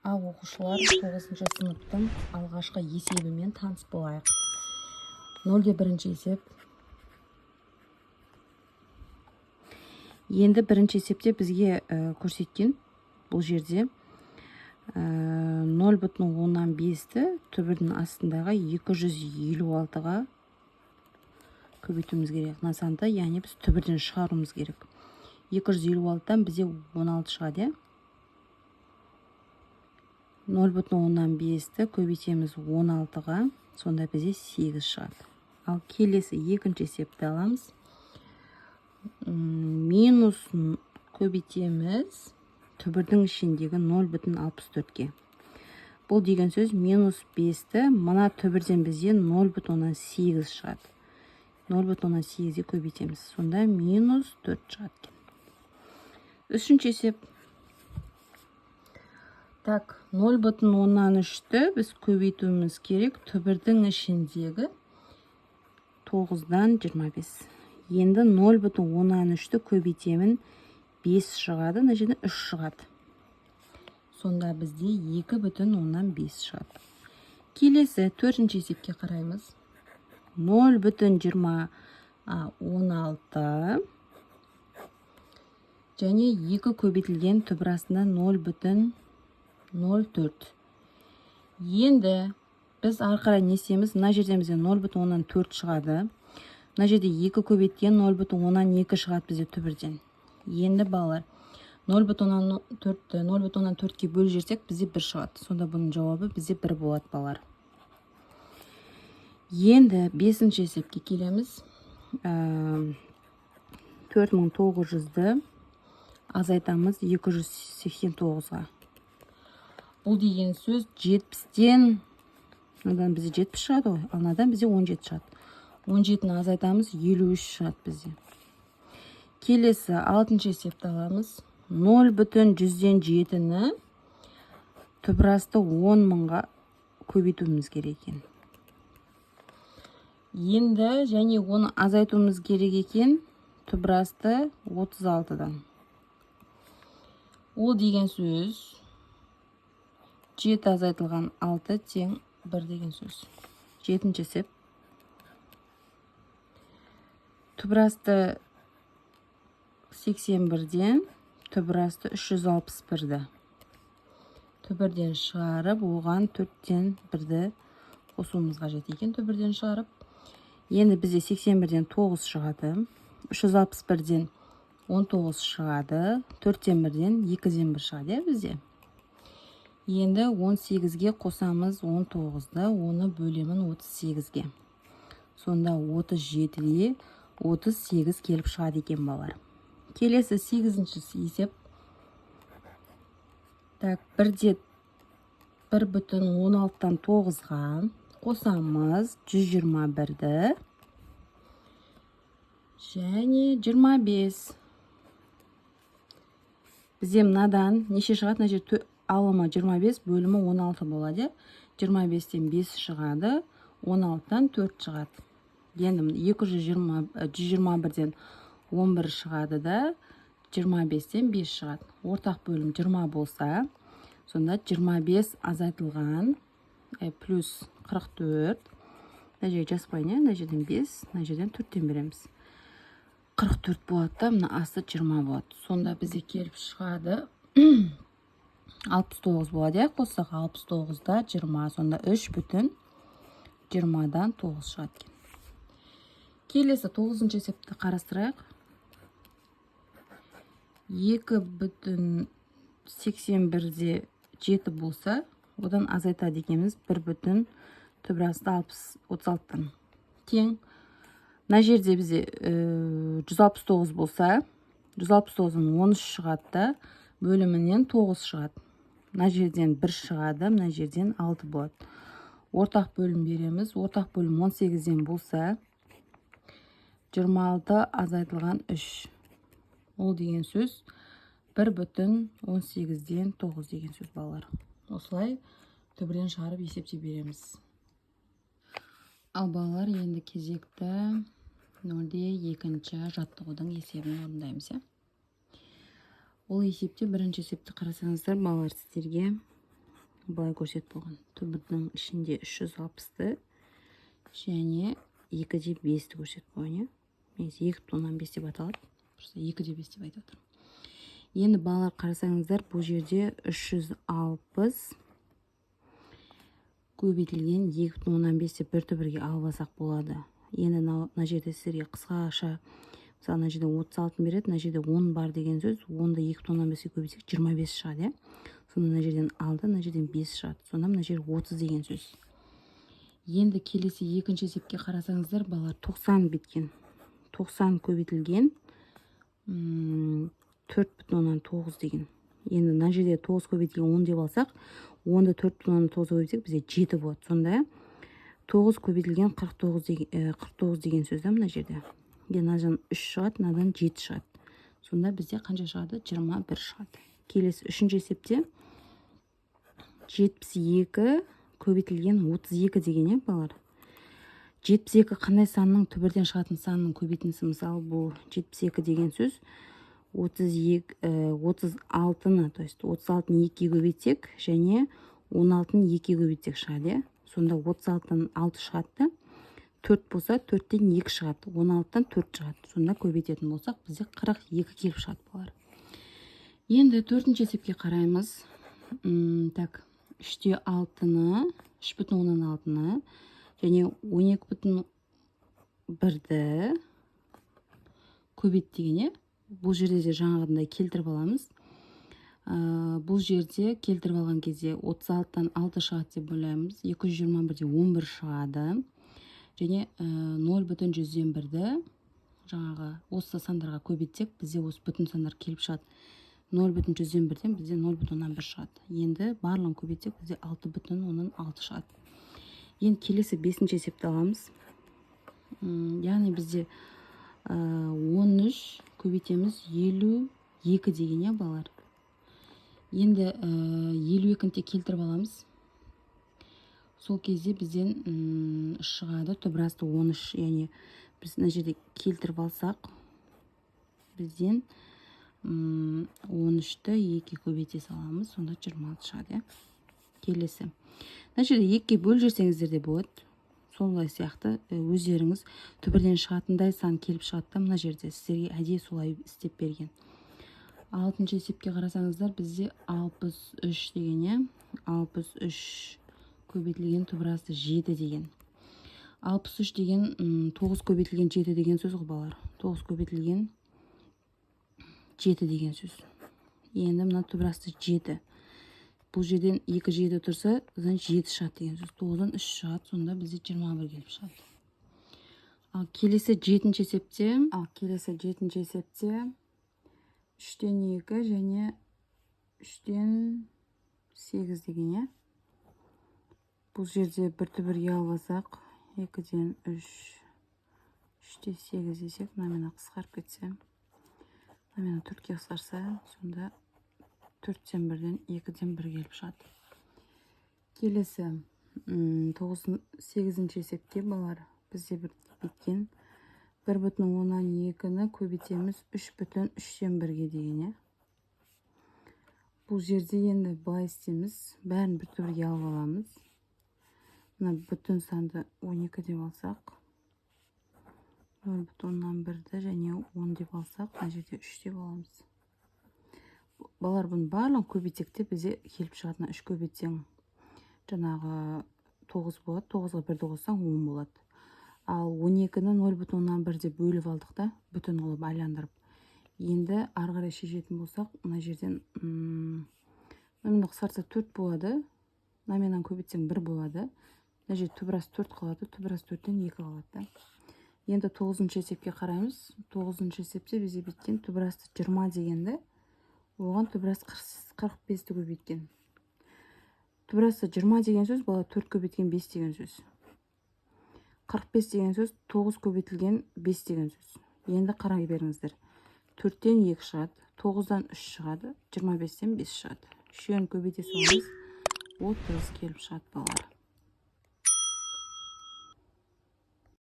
Ал оқушылар 9-шы сыныптың алғашқы есебімен таныс болайық. 0-де бірінші есеп. Енді бірінші есепте бізге көрсеткен бұл жерде 0,5-ті түбірдің астындағы 256-ға көбейтуіміз керек. Насанды, яғни біз түбірден шығаруымыз керек. 256-тан бізде 16 шығады. 0,5-ті көбейтеміз 16-ға, сонда бізде 8 шығады. Ал келесі екінші есепті аламыз. Минус көбейтеміз түбірдің ішіндегі 0,64-ге. Бұл деген сөз минус 5-ті мына түбірден бізде 0,8 шығады. 0,8-ге көбейтеміз. Сонда минус 4 шығады. Үшінші есеп. Так, 0,3-ті біз көбейтуіміз керек түбірдің ішіндегі 9-дан 25. Енді 0,3-ті көбейтемін 5 шығады, мына жерде 3 шығады. Сонда бізде 2,5 шығады. Келесі төртінші есепке қараймыз. 0,16 және 2 көбейтілген түбір астында 0,04. Енді біз арқара не істейміз? Мына жерден бізде 0,4 шығады. Мына жерде 2 көбейткен 0,2 шығады бізде түбірден. Енді балалар 0,4-ке бөліп жіберсек бізде 1 шығады. Сонда бұның жауабы бізде 1 болады балалар. Енді 5-ші есепке келеміз. 4900-ді азайтамыз 289-ға. Бұл деген сөз 70-тен, мынадан бізде 70 шығады ғой, ал мынадан бізде 17 шығады. 17-ні азайтамыз 53 шығады бізде. Келесі 6-шы есепті аламыз. 0,107-ні түбірасты 10.000-ға көбейтуіміз керек екен. Енді және оны азайтуымыз керек екен түбірасты 36-дан. Ол деген сөз 7 азайтылған 6 тең 1 деген сөз. 7-ші есеп. Түбірасты 81-ден түбірасты 361-ді. Түбірден шығарып, оған 4-тен 1-ді қосуымыз қажет екен түбірден шығарып. Енді бізде 81-ден 9 шығады. 361-ден 19 шығады. 4-тен 1-ден 2-ден 1 шығады бізде. Енді 18-ге қосамыз 19-ды, оны бөлемін 38-ге. Сонда 37-де 38 келіп шығады екен балар. Келесі 8-ші есеп. Так, 1,16-тан 9-ға қосамыз 121-ді және 25. Бізде мынадан неше шығады? Мына жер алымы 25, бөлімі 16 болады. 25-тен 5 шығады, 16-тан 4 шығады. Енді 121-ден 11 шығады да, 25-тен 5 шығады. Ортақ бөлім 20 болса, сонда 25 азайтылған плюс 44. Мына жерге жазбайын, мына жерден 5, мына жерден 4-тен береміз. 44 болады да, мына асты 20 болады. Сонда бізде келіп шығады 69 болады. Қоссақ 69-да 20, сонда 3,20-дан 9 шығады екен. Келесі 9-ші есепті қарастырайық. 2,81-де 7 болса, одан азайтады екенбіз 1 түбірасты 36-тан. Тең. Мына жерде бізде 169 болса, 169-дан 13 шығады да, бөлімінен 9 шығады. Мына жерден 1 шығады, мына жерден 6 болады. Ортақ бөлім береміз. Ортақ бөлім 18-ден болса, 26 азайтылған 3. Ол деген сөз 1,18-ден 9 деген сөз балалар. Осылай түбірден шығарып есепте береміз. Ал балалар, енді кезекті 0-де 2-ші жаттығудың есебін орындаймыз. Ол есепте бірінші есепті қарасаңыздар балалар сіздерге былай көрсетіп болған. Түбірдің ішінде 360-ты және 2/5-ті көрсетіп қойған. Немесе 2/5 деп аталады. Просто 2/5 деп айтып отырмын. Енді балалар қарасаңыздар, бұл жерде 360 көбейтілген 2/5 деп бір түбірге алып алсақ болады. Енді мына жерде сіздерге қысқаша, мысалы мына жерде 36 береді, мына жерде 10 бар деген сөз. 10-ды 2/5-ге көбейтсек 25 шығады, сонда мына жерден алды, мына жерден 5 шығады. Сонда мына жер 30 деген сөз. Енді келесі екінші есепке қарасаңыздар, балалар 90 біткен. 90 көбейтілген 4/9 деген. Енді мына жерде 9 көбейтілген 10 деп алсақ, 10-ды 4/9 көбейтсек бізде 7 болады. Сонда 9 көбейтілген 49 деген сөз да мына жерде. Енді мынадан 3 шығады, мынадан 7 шығады. Сонда бізде қанша шығады? 21 шығады. Келесі үшінші есепте 72 көбейтілген 32 деген, балалар. 72 қандай санның түбірден шығатын санның көбейтіндісі? Мысалы, бұл 72 деген сөз 36-ны, то есть 36-ны 2-ге көбейтсек және 16-ны 2-ге көбейтсек шығады. Сонда 36-тан 6 шығады, 4 болса 4-тен 2 шығады, 16-тан 4 шығады. Сонда көбейтетін болсақ, бізде 42 келіп шығады, балалар. Енді төртінші есепке қараймыз. Так, 3/6-ны, 3/6-ны және 12/1-ді көбейт деген. Бұл жерде де жаңағындай келтіріп аламыз. Бұл жерде келтіріп алған кезде 36-тан 6 шығады деп ойлаймыз. 221-де 11 шығады. Және 0,100-ді жаңағы осы сандарға көбейтсек, бізде осы бүтін сандар келіп шығады. 0,100-ден бізде 0,1 шығады. Енді барлығын көбейтсек, бізде 6,6 шығады. Енді келесі 5-ші есепті аламыз. Яғни бізде 13 көбейтеміз 52 деген, балалар. Енді 52-ні келтіріп аламыз. Сол кезде бізден шығады түбірасты 13, яғни біз мына жерде келтіріп алсақ, бізден 13-ті 2-ге көбейте саламыз, сонда 26 шығады. Келесі. Мына жерде 2-ге бөл жүрсеңіздер де болады. Солай сияқты өздеріңіз түбірден шығатындай сан келіп шығады. Мына жерде сіздерге әдейі солай істеп берген. 6-шы есепке қарасаңыздар, бізде 63 деген, 63 көбейтілген түбірасты 7 деген. 63 деген 9 көбейтілген 7 деген сөз ғой, балалар. 9 көбейтілген 7 деген сөз. Енді мына түбірасты 7. Бұл жерден 2 7 тұрса, 7 шығады деген сөз. 9-дан 3 шығады, сонда бізде 21 келіп шығады. Ал келесі 7-ші есепте 3-тен 2 және 3-тен 8 деген. Бұл жерде бір түбірге алсақ, 2-ден 3, 3-те 8 десек, мына қысқарып кетсе, мына 4-ке қысқарса, сонда 4-тен 1-ден 2-ден 1 келіп шығады. Келесі 8-ші есепте, балалар, бізде бір біткен 1/2-ны көбейтеміз 3/3-тен 1-ге деген. Бұл жерде енді былай істейміз, бәрін бір түбірге алып аламыз. Мына бүтін санды 12 деп алсақ, 0,1-ді және 10 деп алсақ, мына жерде 3 деп аламыз. Балалар, бұны барлығын көбейтсекте бізде келіп шығатына 3 көбейтсең, жаңағы 9 болады, 9-ға 1-ді қоссаң 10 болады. Ал 12-ні 0,1 деп бөліп алдық та, бүтін қылып айландырып. Енді ары қарай шешетін болсақ, мына жерден мына қысқартса 4 болады, мынамен көбейтсең 1 болады. Мына жерде түбірас 4 қалады, түбірас 4-тен 2 қалады. Енді 9-шы есепке қараймыз. 9-шы есепте бізде біткен түбірасты 20 дегенді, оған түбірас 45-ті көбейткен. Түбірасты 20 деген сөз, бала 4 көбейткен 5 деген сөз. 45 деген сөз 9 көбейтілген 5 деген сөз. Енді қарай беріңіздер. 4-тен 2 шығады, 9-дан 3 шығады, 25-тен 5 шығады. Үшеуін көбейте саламыз, 30 келіп шығады, балалар.